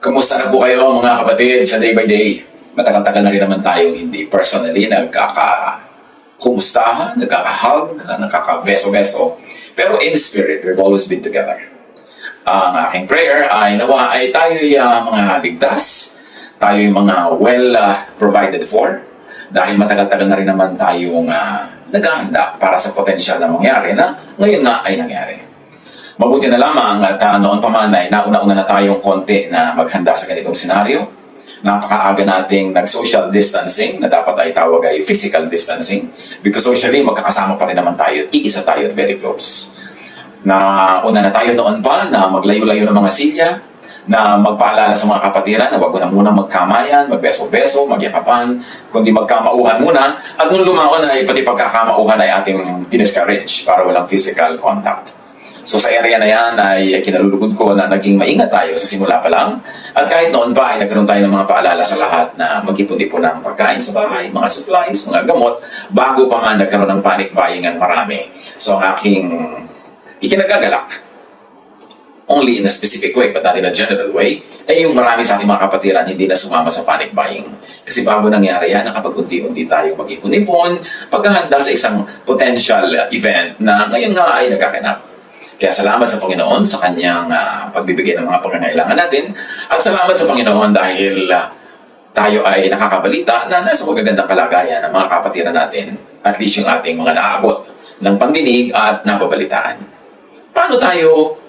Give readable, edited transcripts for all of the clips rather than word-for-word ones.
Kamusta na po kayo mga kapatid sa day by day? Matagal-tagal na rin naman tayong hindi personally nagkaka-kumustahan, nagkaka-hug, nagkaka-beso-beso. Pero in spirit, we've always been together. Ang aking prayer ay nawa ay tayo'y mga ligtas, tayo'y mga well provided for, dahil matagal-tagal na rin naman tayong naghahanda para sa potensyal na mangyari na ngayon nga ay nangyari. Mabuti na lamang at noon pa man ay nauna-una na tayong konti na maghanda sa ganitong senaryo. Napakaaga nating nag-social distancing na dapat ay tawag ay physical distancing because socially magkakasama pa rin naman tayo, iisa tayo at very close. Na una na tayo noon pa na maglayo-layo ng mga silya, na magpaalala sa mga kapatiran na wag na muna magkamayan, magbeso-beso, magyakapan, kundi magkamauhan muna. At nung lumaon ay pati pagkakamauhan ay ating discourage para walang physical contact. So sa area na yan ay kinalulugod ko na naging maingat tayo sa simula pa lang. At kahit noon pa ay nagkaroon tayo ng mga paalala sa lahat na mag-ipon-ipon ng pagkain sa bahay, mga supplies, mga gamot, bago pa man nagkaroon ng panic buying ang marami. So ang aking ikinagagalak, only in a specific way but not in a general way, ay yung marami sa ating mga kapatiran hindi na sumama sa panic buying. Kasi bago nangyari yan, nakapag unti-unti tayo mag-ipon-ipon, paghahanda sa isang potential event na ngayon nga ay nagaganap. Kaya salamat sa Panginoon sa kanyang pagbibigay ng mga pangangailangan natin. At salamat sa Panginoon dahil tayo ay nakakabalita na nasa magagandang kalagayan ng mga kapatiran natin. At least yung ating mga naabot ng pandinig at napabalitaan. Paano tayo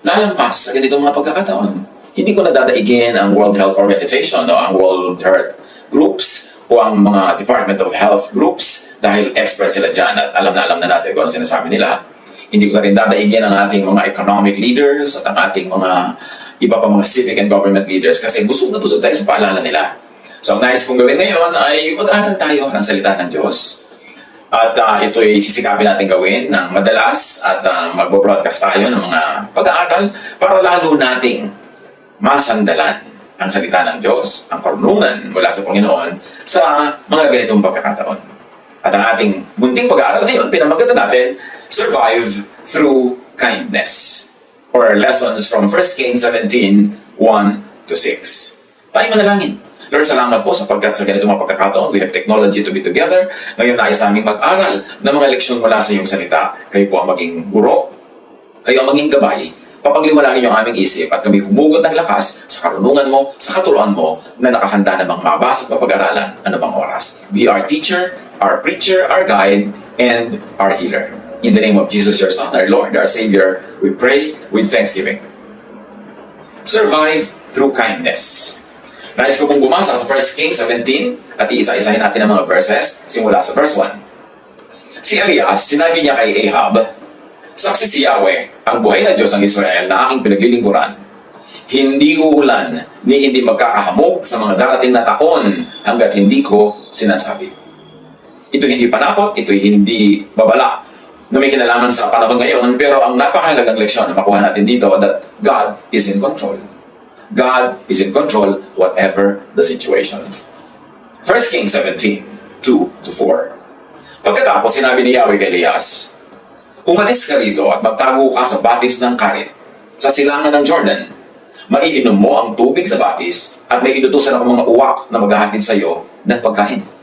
lalampas sa ganitong mga pagkakataon? Hindi ko nadadaigin ang World Health Organization o ang World Health Groups o ang mga Department of Health Groups dahil expert sila dyan at alam na natin kung ano sinasabi nila. Hindi ko na rin dadaigin ang ating mga economic leaders at ang ating mga iba pa mga civic and government leaders kasi busog na busog tayo sa paalala nila. So ang nais kong gawin ngayon ay mag-aral tayo ng salita ng Diyos. At ito'y sisikapin natin gawin ng madalas at magbo-broadcast tayo ng mga pag-aaral para lalo nating masandalan ang salita ng Diyos, ang karunungan mula sa Panginoon sa mga ganitong pagkakataon. At ang ating munting pag-aaral ngayon, pinamagatan natin, Survive Through Kindness, or lessons from 1 Kings 17:1-6. Tayo manalangin. Lord, salamat po sapagkat sa ganitong mga pagkakataon, we have technology to be together. Ngayon nais naming mag-aral ng mga leksyon mula sa iyong salita. Kayo po ang maging guro, kayo ang maging gabay. Papagliwanagin yung aming isip at kami humugot ng lakas sa karunungan mo, sa katuruan mo na nakahanda namang mabasa at mapag-aralan anumang oras. Be our teacher, our preacher, our guide, and our healer. In the name of Jesus, your Son, our Lord, our Savior, we pray with thanksgiving. Survive through kindness. Nais ko pong bumasa sa 1 Kings 17 at iisa-isahin natin ang mga verses simula sa verse 1. Si Elias, sinabi niya kay Ahab, "Saksi si Yahweh, ang buhay na Diyos ng Israel na aking pinaglilingkuran. Hindi uulan ni hindi magkakahamog sa mga darating na taon hanggat hindi ko sinasabi." Ito hindi panakot, ito hindi babala na may kinalaman sa panahon ngayon, pero ang napakahalagang leksyon na makuha natin dito that God is in control. God is in control whatever the situation. 1 Kings 17:2-4. Pagkatapos sinabi ni Yahweh kay Elias, "Umalis ka rito at magtago ka sa batis ng Karit, sa silangan ng Jordan. Maiinom mo ang tubig sa batis at may inutusan ako mga uwak na maghahatid sa iyo ng pagkain."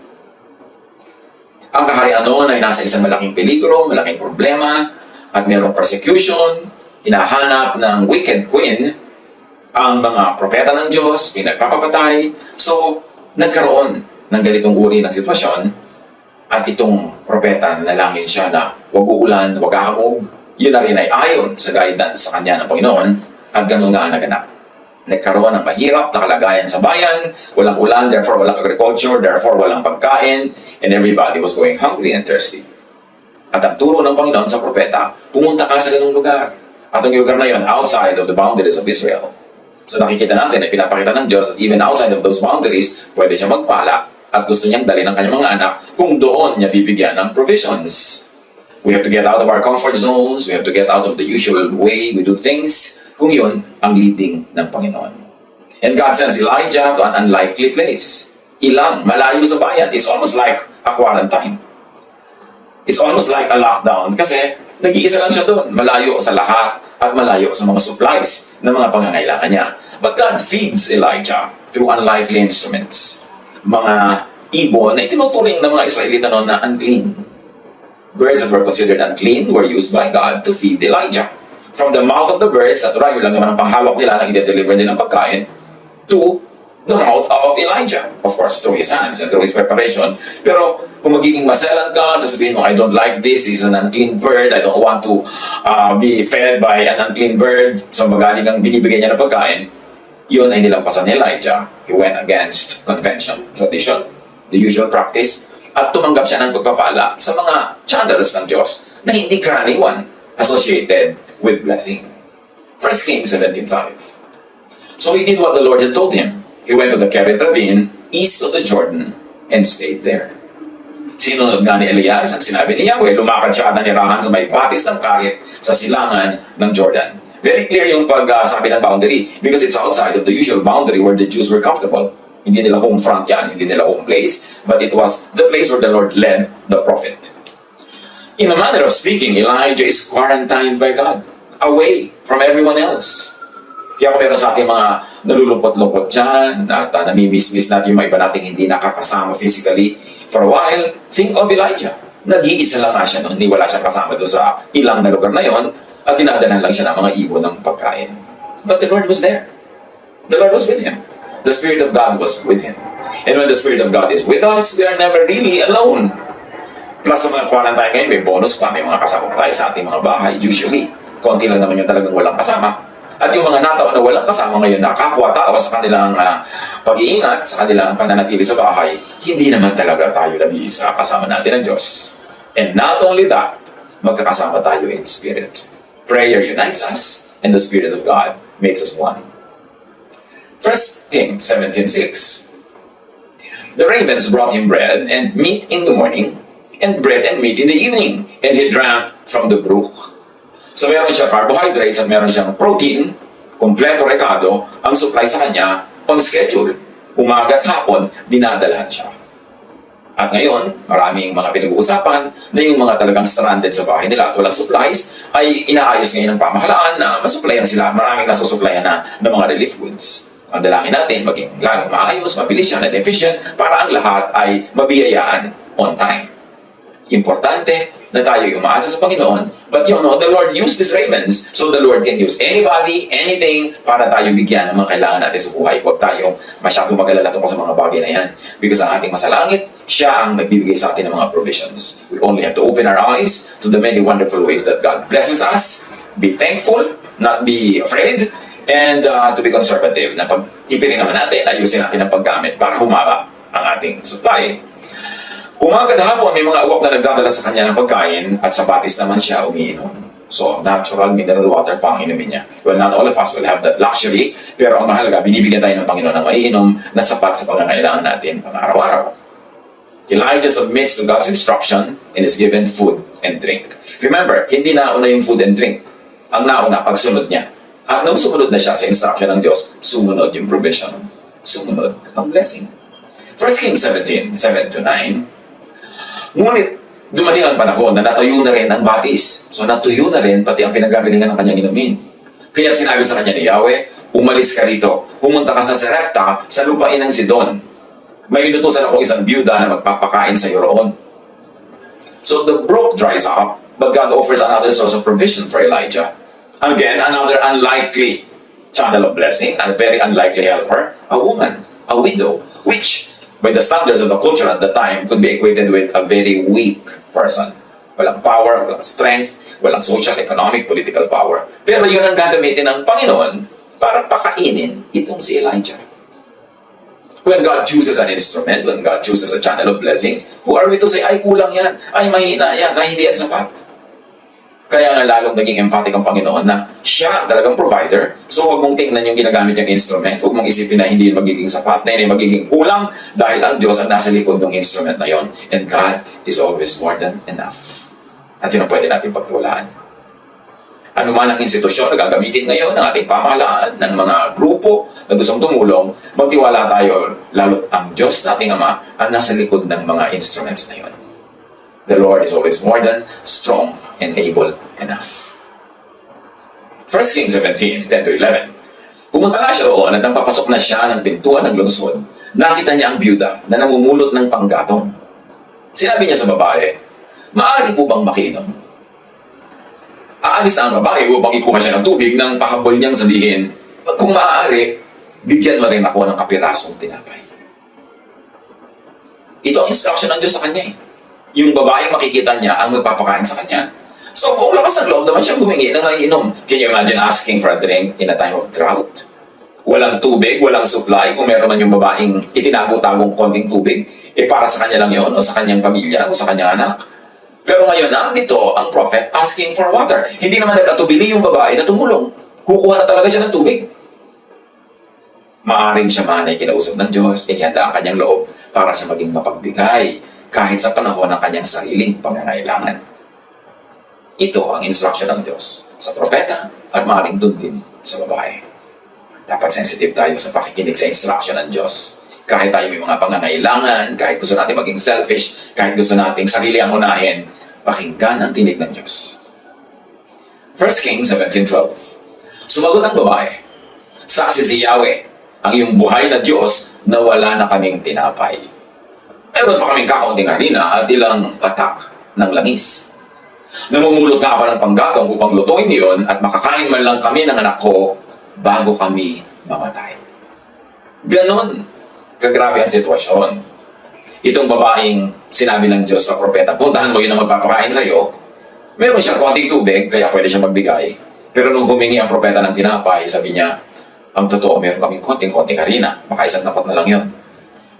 Ang kaharian noon ay nasa isang malaking peligro, malaking problema, at mayroong persecution, hinahanap ng wicked queen, ang mga propeta ng Diyos, pinagpapapatay. So, nagkaroon ng ganitong uri ng sitwasyon, at itong propeta nalangin siya na wag uulan, wag hahamog. Yun na rin ay ayon sa guidance sa kanya ng Panginoon, at ganun nga naganap. Nagkaroon ng mahirap na kalagayan sa bayan, walang ulan, therefore walang agriculture, therefore walang pagkain, and everybody was going hungry and thirsty. At ang turo ng Panginoon sa propeta, pumunta ka sa ganung lugar. At ang lugar na yon, outside of the boundaries of Israel. So nakikita natin na pinapakita ng Diyos that even outside of those boundaries, pwede siya magpala at gusto niyang dalhin ang kanyang mga anak kung doon niya bibigyan ng provisions. We have to get out of our comfort zones, we have to get out of the usual way we do things, kung yun ang leading ng Panginoon. And God sends Elijah to an unlikely place. Ilang, malayo sa bayan. It's almost like a quarantine. It's almost like a lockdown kasi nag-iisa lang siya doon. Malayo sa lahat at malayo sa mga supplies ng mga pangangailangan niya. But God feeds Elijah through unlikely instruments. Mga ibon na itinuturing ng mga Israelita noon na unclean. Birds that were considered unclean were used by God to feed Elijah. From the mouth of the birds, natural yun lang naman ang panghawak nila na i-deliver din ng pagkain, to the mouth of Elijah. Of course, through his hands and through his preparation. Pero kung magiging maselan ka, sasabihin mo, I don't like this is an unclean bird, I don't want to be fed by an unclean bird, so magaling ang binibigay niya ng pagkain, yun ay nilampasan ni Elijah. He went against convention, tradition, the usual practice, at tumanggap siya ng pagpapala sa mga channels ng Diyos na hindi karaniwan associated with blessing. 1 Kings 17:5. So he did what the Lord had told him. He went to the Kerith ravine, east of the Jordan, and stayed there. Sinunod nga ni Elias ang sinabi ni Yahweh, lumakad siya at nanirahan sa may batis ng Karit sa silangan ng Jordan. Very clear yung pagsabi ng boundary because it's outside of the usual boundary where the Jews were comfortable. Hindi nila home front yan, hindi nila home place, but it was the place where the Lord led the prophet. In a manner of speaking, Elijah is quarantined by God, away from everyone else. Kaya kung meron sa ating mga nalulungkot-lungkot dyan, at namimiss-miss natin yung mga iba nating hindi nakakasama physically for a while, think of Elijah. Nag-iisa lang nga siya noon, hindi wala siyang kasama doon sa ilang na lugar na yon, at dinadanan lang siya ng mga ibon ng pagkain. But the Lord was there. The Lord was with him. The Spirit of God was with him. And when the Spirit of God is with us, we are never really alone. Plus sa mga quarantine ngayon, may bonus pa, may mga kasama tayo sa ating mga bahay. Usually, konti lang naman yung talagang walang kasama. At yung mga natao na walang kasama ngayon, nakakwa-tawa sa kanilang pag-iingat, sa kanilang pananatili sa bahay, hindi naman talaga tayo nag-iisa, kasama natin ang Diyos. And not only that, magkakasama tayo in spirit. Prayer unites us, and the Spirit of God makes us one. 1 Kings 17:6. The ravens brought him bread and meat in the morning, and bread and meat in the evening, and he drank from the brook. So meron siya carbohydrates at meron siyang protein, kompleto rekado, ang supply sa kanya on schedule. Umaga at hapon, dinadalhan siya. At ngayon, maraming mga pinag-uusapan na yung mga talagang stranded sa bahay nila at walang supplies ay inaayos ngayon ng pamahalaan na masuplayan sila. Maraming nasusuplayan na ng mga relief goods. Ang dalangin natin, maging lalong maayos, mabilis yan, and efficient para ang lahat ay mabiyayaan on time. Importante na tayo umaasa sa Panginoon, but the Lord used these ravens, so the Lord can use anybody, anything, para tayo bigyan ng mga kailangan natin sa buhay. Huwag tayo masyadong mag-alala tungkol sa mga bagay na yan. Because ang ating masalangit, siya ang nagbibigay sa atin ng mga provisions. We only have to open our eyes to the many wonderful ways that God blesses us, be thankful, not be afraid, and to be conservative. Na pag-tipirin naman natin, ayusin natin ang paggamit para humaba ang ating supply. Umaga at hapon, may mga uwak na nagdadala sa kanya ng pagkain at sa batis naman siya umiinom. So, natural mineral water pa ang inumin niya. Well, not all of us will have that luxury, pero ang mahalaga, binibigyan tayo ng Panginoon ng maiinom na sapat sa pangangailangan natin pang araw-araw. Elijah submits to God's instruction and is given food and drink. Remember, hindi nauna yung food and drink. Ang nauna, pagsunod niya. At nung sumunod na siya sa instruction ng Diyos, sumunod yung provision. Sumunod ang blessing. 1 Kings 17, 7-9. Ngunit, dumating ang panahon na natuyo na rin ang batis. So, natuyo na rin pati ang pinagagalingan ng kanyang inumin. Kaya sinabi sa kanya ni Yahweh, umalis ka rito. Pumunta ka sa Sarepta, sa lupain ng Sidon. May inutusan akong isang byuda na magpapakain sa iyo roon. So, the brook dries up, but God offers another source of provision for Elijah. Again, another unlikely channel of blessing, a very unlikely helper, a woman, a widow, which by the standards of the culture at the time, could be equated with a very weak person. Walang power, walang strength, walang social, economic, political power. Pero yun ang gagamitin ng Panginoon para pakainin itong si Elijah. When God chooses an instrument, when God chooses a channel of blessing, who are we to say, ay kulang yan, ay mahina yan, ay hindi yan sapat? Kaya nga lalong naging emphatic ang Panginoon na siya talagang provider. So huwag mong tingnan yung ginagamit niyang instrument. Huwag mong isipin na hindi magiging sapat, na hindi magiging kulang dahil ang Diyos ang nasa likod ng instrument na yon. And God is always more than enough. At yun ang pwede natin pagtulaan. Ano man ang institusyon na gagamitin ngayon ng ating pamahalaan, ng mga grupo na gustong tumulong, magtiwala tayo, lalo't ang Diyos nating Ama ang nasa likod ng mga instruments na yon. The Lord is always more than strong and able enough. 1 Kings 17, 10-11. Pumunta na siya roon at nang papasok na siya ng pintuan ng lungsod, nakita niya ang byuda na namumulot ng panggatong. Sinabi niya sa babae, "Maaari po bang makinom?" Aalis na ang babae upang ikuha siya ng tubig nang pakabol niyang sabihin, "Kung maaari, bigyan mo rin ako ng kapirasong tinapay." Ito ang instruction ng Diyos sa kanya eh. Yung babaeng makikita niya ang magpapakain sa kanya. So kung lakas ng loob naman siya humingi ng maiinom. Can you imagine asking for a drink in a time of drought? Walang tubig, walang supply. Kung meron man yung babaeng itinago-tagong konting tubig, para sa kanya lang yon o sa kanyang pamilya o sa kanyang anak. Pero ngayon, nandito ang prophet asking for water. Hindi naman nag-atubili yung babae na tumulong. Kukuha na talaga siya ng tubig. Maaring siya man ay kinausap ng Diyos, inihanda ang kanyang loob para siya maging mapagbigay kahit sa panahon ng kanyang sariling pangangailangan. Ito ang instruction ng Diyos sa propeta at maaring dun din sa babae. Dapat sensitive tayo sa pakikinig sa instruction ng Diyos. Kahit tayo may mga pangangailangan, kahit gusto natin maging selfish, kahit gusto nating sarili ang unahin, pakinggan ang tinig ng Diyos. 1 Kings 17:12. Sumagot ang babae, "Saksi si Yahweh, ang iyong buhay na Diyos, na wala na kaming tinapay. Meron pa kaming kakaunting harina at ilang patak ng langis. Namumulot nga ako ng panggatong upang lutuin niyon at makakain man lang kami ng anak ko bago kami mamatay." Ganon kagrabe ang sitwasyon. Itong babaeng sinabi ng Diyos sa propeta, "Puntahan mo yun ang magpapakain sa iyo." Meron siyang konting tubig, kaya pwede siya magbigay. Pero nung humingi ang propeta ng tinapay, sabi niya, "Ang totoo, meron kaming konting-konting harina. Baka isang takot na lang yun.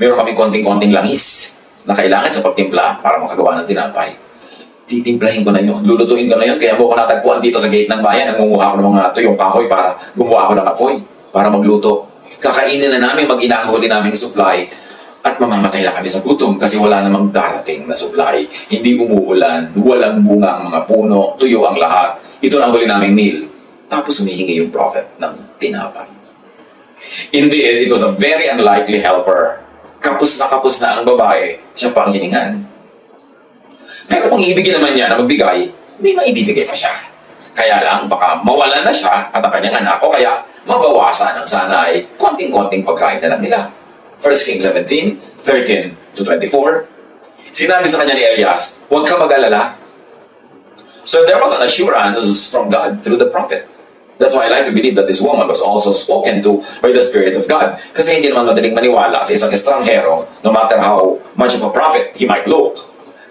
Meron kaming konting-konting langis na kailangan sa pagtimpla para makagawa ng tinapay. Titimplahin ko na yun. Lulutuin ko na yun. Kaya mo ko natagpuan dito sa gate ng bayan. Nangunguha ko ng mga tuyong kahoy para gumawa ko ng apoy, para magluto. Kakainin na namin, mag-inahuli naming supply at mamamatay na kami sa gutom kasi wala namang darating na supply. Hindi umuulan, walang bunga ang mga puno, tuyo ang lahat. Ito na ang huli naming meal." Tapos humihingi yung prophet ng tinapay. Indeed, it was a very unlikely helper. Kapos na ang babae, siya pang hiningan. Pero kung ibigin naman niya na magbigay, may maibibigay pa siya. Kaya lang, baka mawalan na siya at ang kanyang anak o kaya mabawasan ang sana ay konting-konting pagkain na lang nila. 1 Kings 17:13-24. Sinabi sa kanya ni Elias, "Huwag ka mag-alala." So there was an assurance from God through the prophet. That's why I like to believe that this woman was also spoken to by the Spirit of God. Kasi hindi naman madaling maniwala sa isang estranghero, no matter how much of a prophet he might look.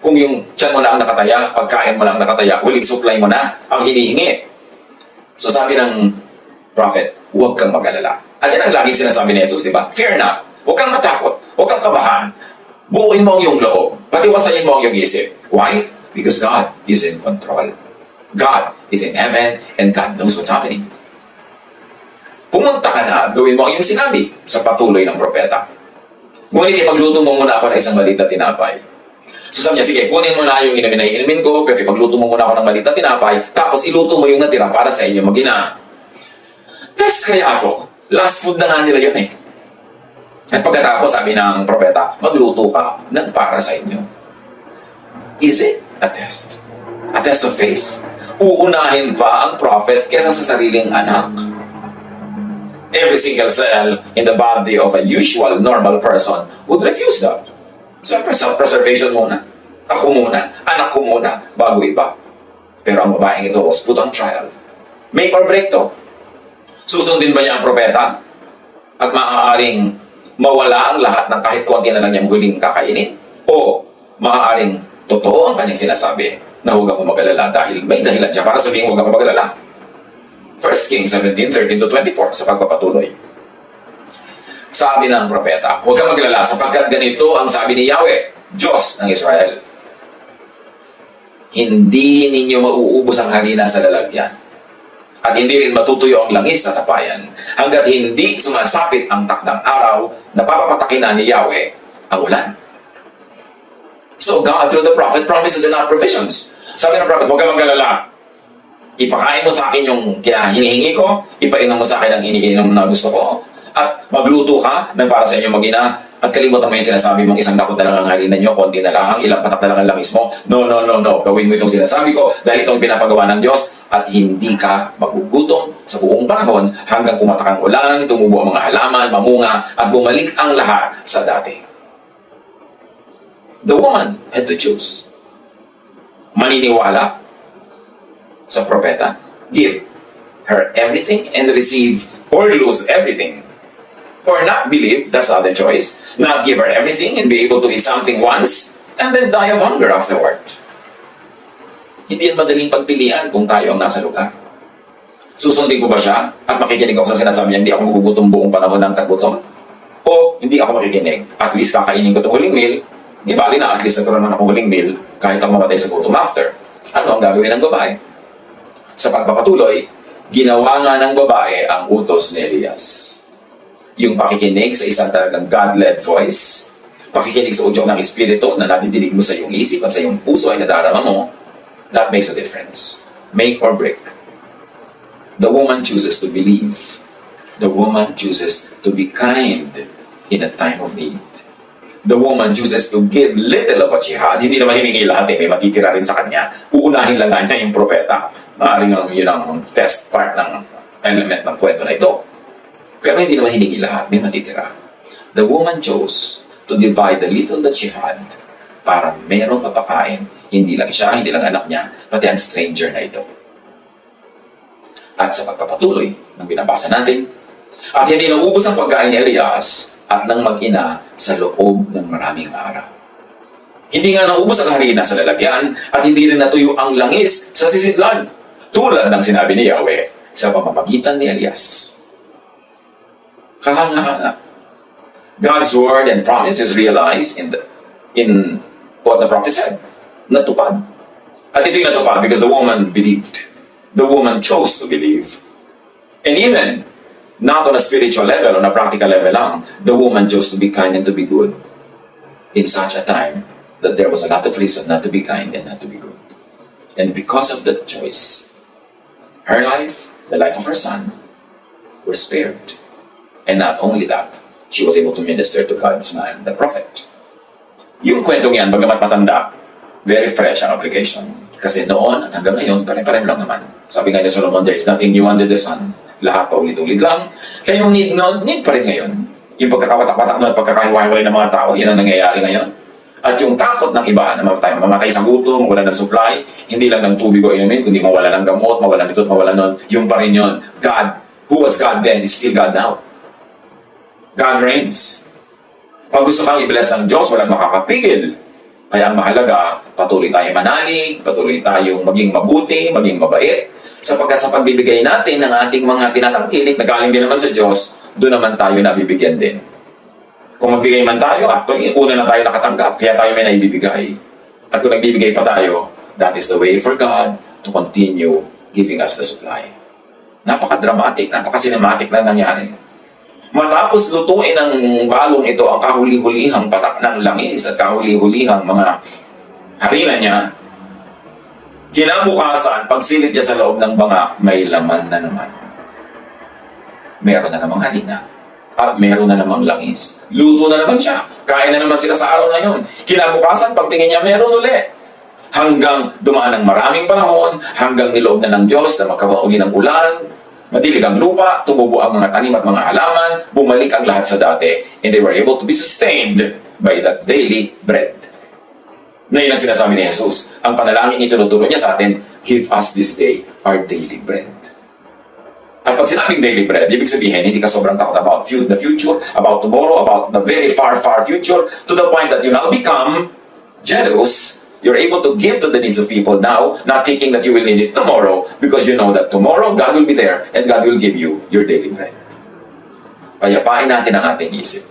Kung yung tiyan mo na ang nakataya, pagkain mo na ang nakataya, huling supply mo na ang hinihingi. So sabi ng prophet, "Huwag kang mag-alala." At yan ang laging sinasabi ni Jesus, di ba? Fear not. Huwag kang matakot. Huwag kang kabahan. Buuin mo ang iyong loob. Patiwasayin mo ang iyong isip. Why? Because God is in control. God is in heaven and God knows what's happening. Pumunta ka na at gawin mo ang iyong sinabi sa patuloy ng propeta. Ngunit ipagluto mo muna ako ng isang maliit na tinapay. So sabi niya, "Sige, kunin mo na yung inumin na inumin ko, pero ipagluto mo muna ako ng maliit na tinapay, tapos iluto mo yung natira para sa inyo mag-ina." Test kaya ako. Last food na nga nila yun eh. At pagkatapos, sabi ng propeta, "Magluto ka ng para sa inyo." Is it a test? A test of faith? Uunahin pa ang prophet kesa sa sariling anak. Every single cell in the body of a usual, normal person would refuse that. Siyempre, self-preservation muna. Ako muna, anak ko muna, bago iba. Pero ang babaeng ito was put on trial. Make or break to. Susundin ba niya ang propeta? At maaaring mawala ang lahat ng kahit konti na lang niyang huling kakainin? O maaaring totoo ang kanyang sinasabi na huwag ako mag-alala dahil may dahilan siya para sabihin huwag ako mag-alala. 1 Kings 17:13-24 sa pagpapatuloy. Sabi ng propeta, "Huwag kang mag-alala sapagkat ganito ang sabi ni Yahweh, Diyos ng Israel. Hindi ninyo mauubos ang harina sa lalagyan at hindi rin matutuyo ang langis sa tapayan hanggat hindi sumasapit ang takdang araw na papapatakin na ni Yahweh ang ulan." So God, through the prophet, promises and not provisions. Sabi ng prophet, "Huwag kang mag-alala. Ipakain mo sa akin yung hinihingi ko, ipainom mo sa akin ang iniinom na gusto ko, at magluto ka ng para sa inyo mag-ina, at kalimutan mo yung sinasabi mong isang dakot na lang ang harina nyo, konti na lang, ilang patak na lang ang langis mo. No. Gawin mo itong sinasabi ko dahil itong pinapagawa ng Diyos at hindi ka magugutom sa buong panahon hanggang pumatak ang ulan, tumubo ang mga halaman, mamunga, at bumalik ang lahat sa dati. The woman had to choose. Maniniwala sa propeta, give her everything and receive or lose everything. Or not believe, that's the other choice. Not give her everything and be able to eat something once and then die of hunger afterward. Hindi yan madaling pagpilian kung tayo ang nasa lugar. Susundin ko ba siya at makikinig ako sa sinasabi niya, hindi ako magugutom buong panahon ng taggutom? O hindi ako makikinig? At least kakainin ko itong huling meal, di bali na at least nagkaroon ng akong huling meal kahit ako mamatay sa gutom after. Ano ang gagawin ng babae? Sa pagpapatuloy, ginawa nga ng babae ang utos ni Elias. Yung pakikinig sa isang talagang God-led voice, pakikinig sa udyok ng Espiritu na nadidinig mo sa iyong isip at sa iyong puso ay nadarama mo, that makes a difference. Make or break. The woman chooses to believe. The woman chooses to be kind in a time of need. The woman chooses to give little of what she had. Hindi naman hiningi lahat may matitira rin sa kanya. Uunahin lang niya yung propeta. Maaaring yun ang test part ng element ng kwento na ito. Pero hindi naman hiningi lahat, may matitira. The woman chose to divide the little that she had para merong mapakain. Hindi lang siya, hindi lang anak niya, pati ang stranger na ito. At sa pagpapatuloy ng binabasa natin, at hindi naubos ang pagkain ni Elias at ng mag-ina sa loob ng maraming araw. Hindi nga naubos ang harina sa lalagyan at hindi rin natuyo ang langis sa sisidlan, tulad ng sinabi ni Yahweh sa pamamagitan ni Elias. Kahanga-hanga. God's word and promise is realized in what the prophet said. Natupad. At ito'y natupad because the woman believed. The woman chose to believe. And even, not on a spiritual level, on a practical level lang, the woman chose to be kind and to be good in such a time that there was a lot of reason not to be kind and not to be good. And because of that choice, her life, the life of her son, were spared. And not only that, she was able to minister to God's man, the prophet. Yung kwentong yan, bagamat matanda, very fresh ang application. Kasi noon at hanggang ngayon, pare-pareho lang naman. Sabi nga ni Solomon, there is nothing new under the sun. Lahat pa ulit-ulit lang. Kaya yung need noon, need pa rin ngayon. Yung pagkakawatak-watak na pagkakahiwa-hiwalay ng mga tao, yun ang nangyayari ngayon. At yung takot ng iba na mamatay sa gutom, mawala ng supply, hindi lang ng tubig o inumin, kundi mawala ng gamot, mawala nito at mawala nun, yung pa rin yun. God, who was God then, is still God now. God reigns. Pag gusto kang i-bless ng Diyos, walang makakapigil. Kaya ang mahalaga, patuloy tayong manalig, patuloy tayong maging mabuti, maging mabait, sapagkat sa pagbibigay natin ng ating mga tinatangkilik na galing din naman sa Diyos, doon naman tayo nabibigyan din. Kung magbigay man tayo, actually, una na tayo nakatanggap, kaya tayo may naibibigay. At kung nagbibigay pa tayo, that is the way for God to continue giving us the supply. Napaka-dramatic, napaka-cinematic na nangyari. Matapos lutuin ng balong ito ang kahuli-hulihang patak ng langis at kahuli-hulihang mga harina niya, kinabukasan, pagsilip niya sa loob ng banga, may laman na naman. Meron na namang harina at meron na namang langis. Luto na naman siya. Kain na naman sila sa araw na yun. Kinabukasan, pagtingin niya, meron ulit. Hanggang dumaan ng maraming panahon, hanggang niloob na ng Diyos na magkaroon uli ng ulan, madilig ang lupa, tumubo ang mga tanim at mga halaman, bumalik ang lahat sa dati, and they were able to be sustained by that daily bread. Na yun ang sinasabi ni Jesus. Ang panalangin itinuturo niya sa atin, give us this day our daily bread. At pag sinabing daily bread, ibig sabihin, hindi ka sobrang takot about the future, about tomorrow, about the very far, far future, to the point that you now become generous. You're able to give to the needs of people now, not thinking that you will need it tomorrow, because you know that tomorrow God will be there and God will give you your daily bread. Payapain natin ang ating isip.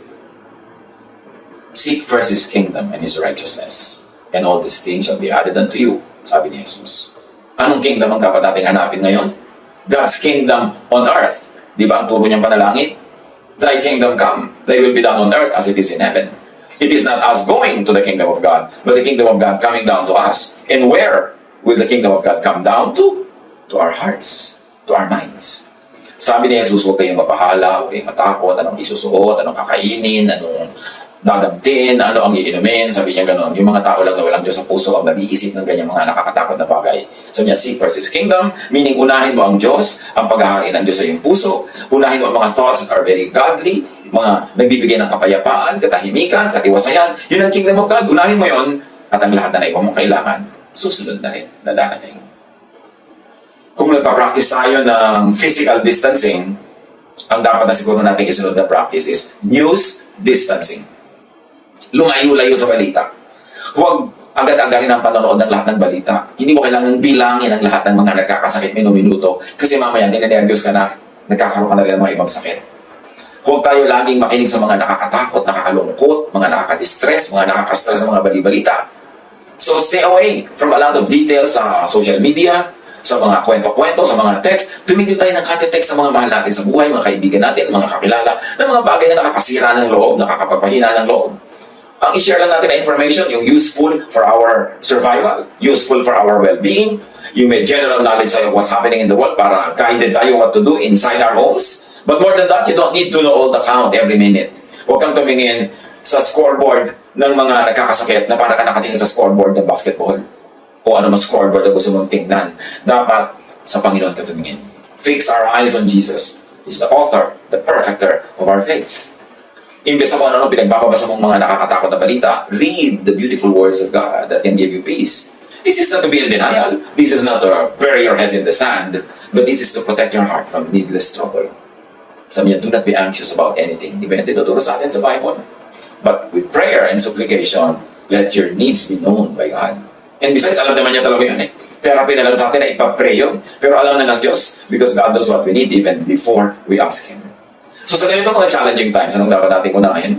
Seek first His kingdom and His righteousness, and all these things shall be added unto you, sabi ni Jesus. Anong kingdom ang dapat nating hanapin ngayon? God's kingdom on earth. Di ba ang turo niyang panalangin? Thy kingdom come, thy will be done on earth as it is in heaven. It is not us going to the kingdom of God, but the kingdom of God coming down to us. And where will the kingdom of God come down to? To our hearts, to our minds. Sabi ni Jesus, huwag kayong mapahala, huwag kayong matakot, anong isusuot, anong kakainin, anong dadamtin, ano ang iinumin, sabi niya gano'n. Yung mga tao lang na walang Diyos sa puso ang nag-iisip ng ganyan mga nakakatakot na bagay. Sabi niya, seek first His kingdom, meaning unahin mo ang Diyos, ang paghahari ng Diyos sa iyong puso, unahin mo ang mga thoughts that are very godly, mga nagbibigay ng kapayapaan, katahimikan, katiwasayan. Yun ang kingdom of God. Unahin mo yon at ang lahat na naiba mong kailangan, susunod na rin, na darating. Kung nagpa-practice tayo ng physical distancing, ang dapat na siguro natin isunod na practice is news distancing. Lumayo-layo sa balita. Huwag agad-agarin ang panonood ng lahat ng balita. Hindi mo kailangang bilangin ang lahat ng mga nagkakasakit minuto kasi mamaya ninenervyos ka na, nagkakaroon ka na rin ng mga ibang sakit. Huwag tayo laging makinig sa mga nakakatakot, nakakalungkot, mga nakakadistress, mga nakakastress ng mga bali-balita. So stay away from a lot of details sa social media, sa mga kwento-kwento, sa mga text. Tumigil tayo ng kate-text sa mga mahal natin sa buhay, mga kaibigan natin, mga kakilala, ng mga bagay na nakakasira ng loob, nakakapagpahina ng loob. Ang i-share lang natin na information, yung useful for our survival, useful for our well-being, yung may general knowledge tayo of what's happening in the world para guided tayo what to do inside our homes. But more than that, you don't need to know all the count every minute. Huwag kang tumingin sa scoreboard ng mga nagkakasakit na para ka nakatingin sa scoreboard ng basketball. O ano mas scoreboard na gusto mong tingnan. Dapat sa Panginoon ka tumingin. Fix our eyes on Jesus. He's the author, the perfecter of our faith. Imbes na kung ano pinagbabasa mong mga nakakatakot na balita, read the beautiful words of God that can give you peace. This is not to be in denial. This is not to bury your head in the sand. But this is to protect your heart from needless trouble. Sabi niya, do not be anxious about anything. Di ba yung tinuturo sa atin sa Bible? But with prayer and supplication, let your needs be known by God. And besides, alam naman niya talaga yun eh. Therapy na lang sa atin na ipapray yun. Pero alam na ng Diyos because God knows what we need even before we ask Him. So sa ganito mga challenging times, anong dapat natin unahin?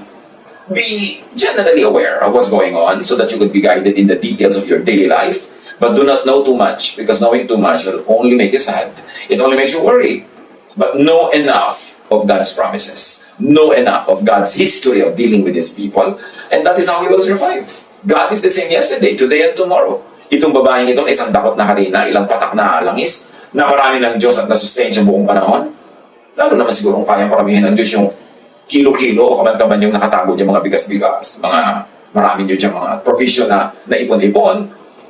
Be generally aware of what's going on so that you could be guided in the details of your daily life. But do not know too much because knowing too much will only make you sad. It only makes you worry. But know enough of God's promises. Know enough of God's history of dealing with His people. And that is how we will survive. God is the same yesterday, today, and tomorrow. Itong babaeng ito na isang dakot na harina, ilang patak na langis, na marami ng Diyos at nasustain siya buong panahon. Lalo naman siguro kung kayang paramihin ng Diyos yung kilo-kilo o kaman-kaman yung nakatago niya mga bigas-bigas, mga maraming Diyos yung mga provision na ipon-ipon,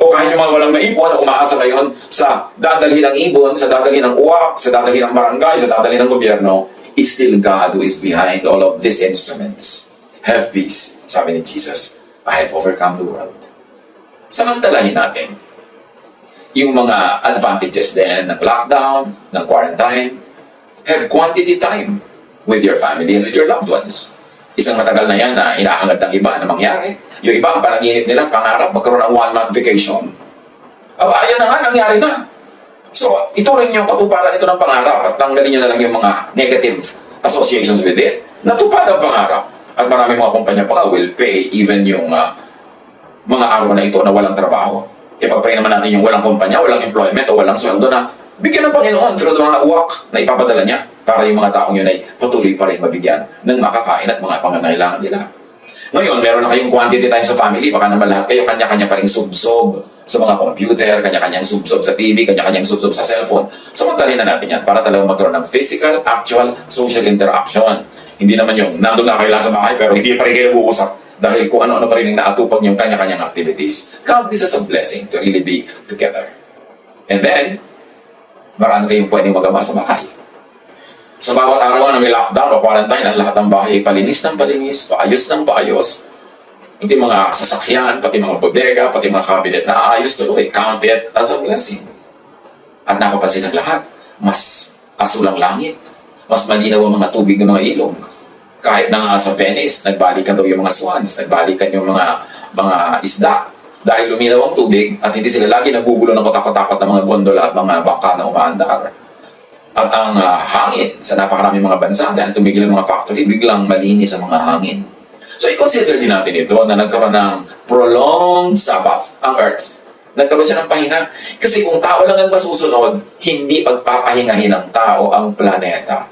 o kahit yung mga walang maipon na umaasa ngayon sa dadalhin ng ibon, sa dadalhin ng uwak, sa dadalhin ng barangay, sa dadalhin ng gobyerno, it's still God who is behind all of these instruments. Have peace, sabi ni Jesus. I have overcome the world. Samantalahin natin yung mga advantages din ng lockdown, ng quarantine. Have quantity time with your family and with your loved ones. Isang matagal na yan na hinahangad ng iba na mangyari. Yung iba, ang panaginip nila, pangarap, magkaroon ng 1-month vacation. Ayan na nga, nangyari na. So, ituring nyo katuparan ito ng pangarap at tanggalin nyo na lang yung mga negative associations with it. Natupad ang pangarap. At maraming mga kumpanya pa will pay even yung mga araw na ito na walang trabaho. Ipag-pray naman natin yung walang kumpanya, walang employment o walang sweldo na bigyan ng Panginoon through the mga uwak na ipapadala niya para yung mga taong yun ay patuloy pa rin mabigyan ng makakain at mga pangangailangan nila. Ngayon, meron na kayong quantity time sa family, baka naman lahat kayo kanya-kanya pa rin subsob sa mga computer, kanya-kanyang subsob sa TV, kanya-kanyang subsob sa cellphone. Samantalhin na natin yan para talagang magkaroon ng physical, actual, social interaction. Hindi naman yung nandun na kayo lang sa bahay pero hindi pa rin kayo buusap dahil kung ano-ano pa rin yung naatupag yung kanya-kanyang activities. Count this as a blessing to really be together. And then, marami kayong pwedeng magawa sa bahay. Sa bawat araw na may lockdown o quarantine, ang lahat ng bahay palinis ng palinis, paayos ng paayos. Hindi mga sasakyan, pati mga bodega, pati mga cabinet na aayos tuloy. Count it as a blessing. At napapansin ng lahat, mas asul ang langit. Mas malinaw ang mga tubig ng mga ilog. Kahit na nga sa Venice, nagbalikan daw yung mga swans, nagbalikan yung mga isda. Dahil luminaw ang tubig at hindi sila lagi nagugulo ng kotakot-takot ng mga gondola at mga bangka na umaandar. At ang hangin sa napakaraming mga bansa, dahil tumigil ang mga factory, biglang malinis ang mga hangin. So i-consider din natin ito na nagkaroon ng prolonged Sabbath ang Earth. Nagkaroon siya ng pahinga. Kasi kung tao lang ang masusunod, hindi pagpapahingahin ng tao ang planeta.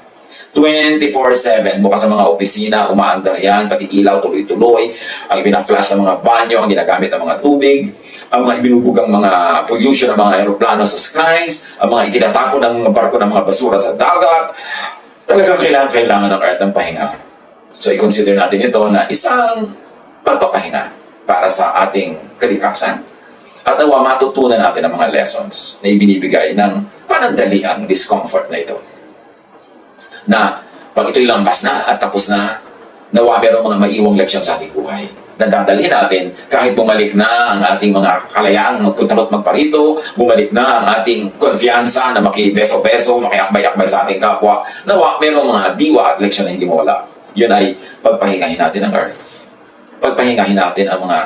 24/7, bukas sa mga opisina, umaandar yan, pati ilaw tuloy-tuloy, ang ibina-flash ng mga banyo, ang ginagamit ng mga tubig, ang mga ibinubugang mga pollution ng mga aeroplano sa skies, ang mga itinatako ng mga barko ng mga basura sa dagat. Talagang kailangan ng Earth ng pahinga. So, i-consider natin ito na isang pagpapahinga para sa ating kalikasan. At nawa matutunan natin ang mga lessons na ibinibigay ng panandaliang discomfort na ito. Na pag ito'y lampas na at tapos na, nawa merong mga maiwang leksyon sa ating buhay na dadalhin natin kahit bumalik na ang ating mga kalayaang magpuntarot magparito, bumalik na ang ating konfiyansa na makibeso-beso, makiakbay-akbay sa ating kapwa, nawa merong mga diwa at leksyon na hindi mawala. Yun ay pagpahingahin natin ang earth. Pagpahingahin natin ang mga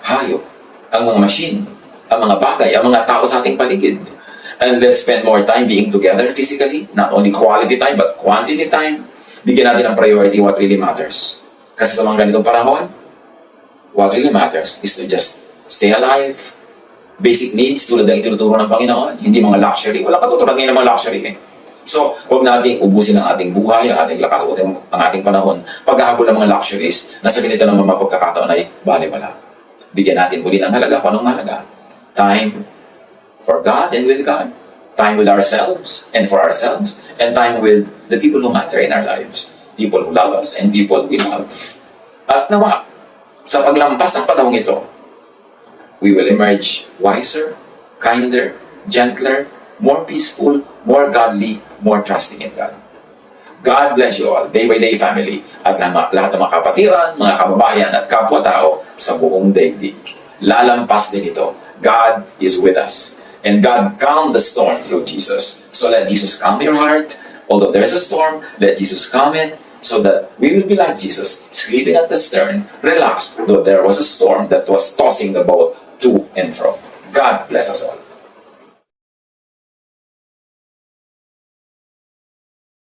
hayop, ang mga machine, ang mga bagay, ang mga tao sa ating paligid. And let's spend more time being together physically, not only quality time, but quantity time. Bigyan natin ng priority what really matters. Kasi sa mga ganitong panahon, what really matters is to just stay alive. Basic needs tulad ng itinuturo ng Panginoon, hindi mga luxury. Wala katutulad ngayon ng mga luxury eh. So, huwag nating ubusin ang ating buhay, ang ating lakas, ang ating panahon, paghahabol ng mga luxuries na sa ganito ng mga pagkakataon ay bali-bala. Bigyan natin muli ng halaga, panong halaga. Time for God and with God. Time with ourselves and for ourselves. And time with the people who matter in our lives. People who love us and people we love. At nawa, sa paglampas ng panahong ito, we will emerge wiser, kinder, gentler, more peaceful, more godly, more trusting in God. God bless you all, day by day family, at lahat ng mga kapatiran, mga kababayan at kapwa-tao sa buong daigdig. Lalampas din ito. God is with us. And God calmed the storm through Jesus. So let Jesus calm your heart. Although there's a storm, let Jesus calm it, so that we will be like Jesus, sleeping at the stern, relaxed, though there was a storm that was tossing the boat to and fro. God bless us all.